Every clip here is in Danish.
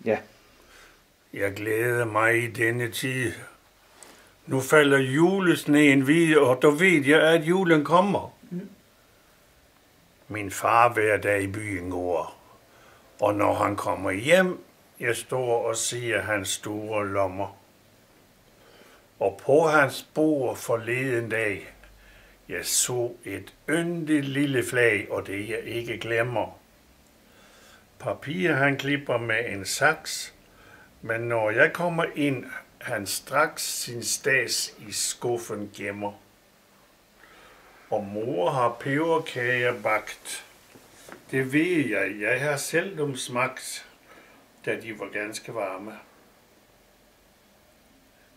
Ja. Jeg glæder mig i denne tid. Nu falder julesneen hvid, og der ved jeg, at julen kommer. Min far hver dag i byen går, og når han kommer hjem, jeg står og ser hans store lommer. Og på hans bord forleden dag, jeg så et yndigt lille flag, og det jeg ikke glemmer. Papir han klipper med en saks, men når jeg kommer ind, han straks sin stas i skuffen gemmer. Og mor har peberkager bagt. Det ved jeg har selv smagt, da de var ganske varme.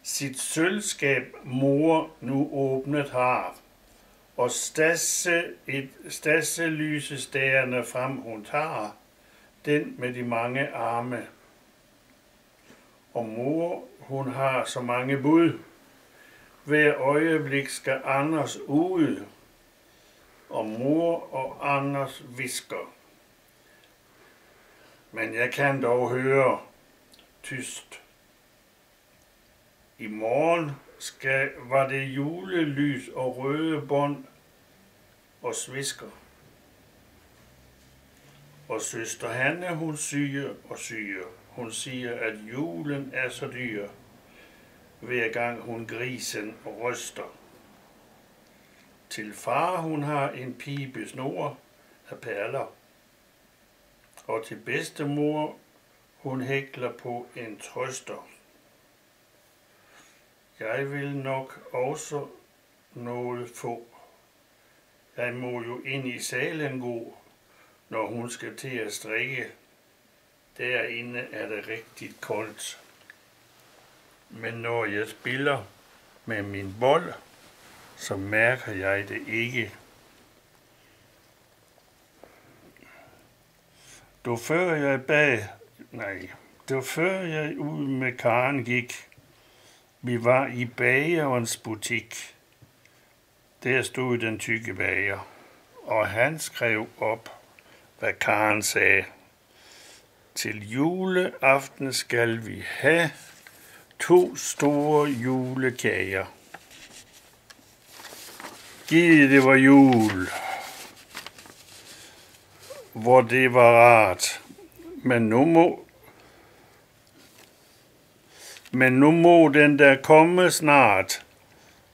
Sit sølvskab mor nu åbnet har, og stasse lysestærene frem hun tager, den med de mange arme. Og mor, hun har så mange bud, hver øjeblik skal Anders ud, og mor og Anders visker. Men jeg kan dog høre tyst. I morgen var det julelys og røde bånd og svisker. Og søster Hanne, hun syr og syr. Hun siger, at julen er så dyr, hver gang hun grisen ryster. Til far, hun har en pibesnor af perler. Og til bedstemor, hun hækler på en trøster. Jeg vil nok også noget få. Jeg må jo ind i salen gå, når hun skal til at strikke. Derinde er det rigtig koldt. Men når jeg spiller med min bold, så mærker jeg det ikke. Det var før jeg ud med Karen gik. Vi var i bagerens butik. Der stod den tykke bager, og han skrev op, hvad Karen sagde. Til juleaften skal vi have 2 store julekager. Giv det var jul, hvor det var rart, men nu må den der komme snart.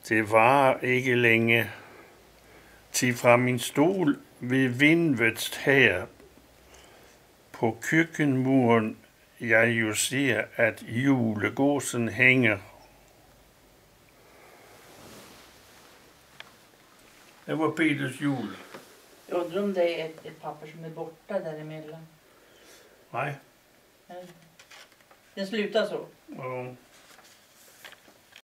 Det varer ikke længe. Til fra min stol ved vindvedt her på køkkenmuren jeg jo ser, at julegåsen hænger. Det var Peters jul. Jag undrar om det är ett papper som är borta däremellan. Nej. Den slutar så. Ja.